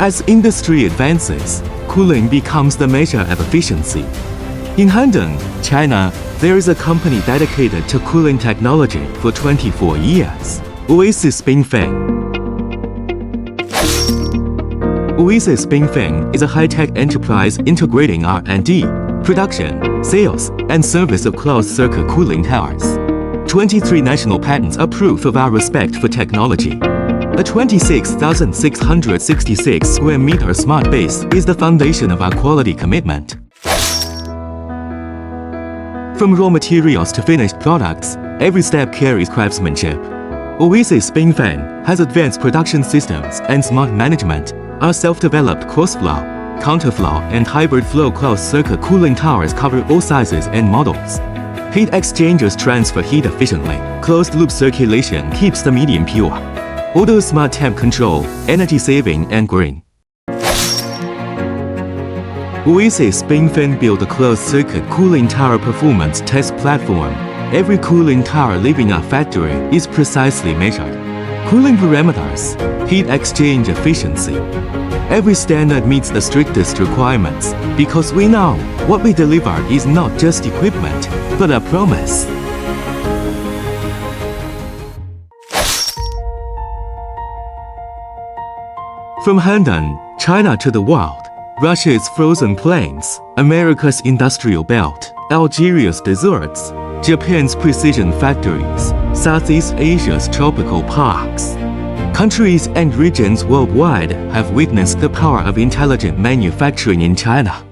As industry advances, cooling becomes the measure of efficiency. In Hendon, China, there is a company dedicated to cooling technology for 24 years, Oasis Bingfeng. Oasis Bingfeng is a high-tech enterprise integrating R&D, production, sales, and service of closed-circuit cooling towers. 23 national patents are proof of our respect for technology. A 26,666 square meter smart base is the foundation of our quality commitment. From raw materials to finished products, every step carries craftsmanship. Oasis Bingfeng has advanced production systems and smart management. Our self-developed crossflow, counterflow, and hybrid flow closed-circuit cooling towers cover all sizes and models. Heat exchangers transfer heat efficiently. Closed-loop circulation keeps the medium pure. Auto smart temp control, energy saving, and green. Oasis Bingfeng built a closed-circuit cooling tower performance test platform. Every cooling tower leaving our factory is precisely measured. Cooling parameters, heat exchange efficiency. Every standard meets the strictest requirements because we know what we deliver is not just equipment, but a promise. From Hendon, China to the world, Russia's frozen plains, America's industrial belt, Algeria's deserts, Japan's precision factories, Southeast Asia's tropical parks. Countries and regions worldwide have witnessed the power of intelligent manufacturing in China.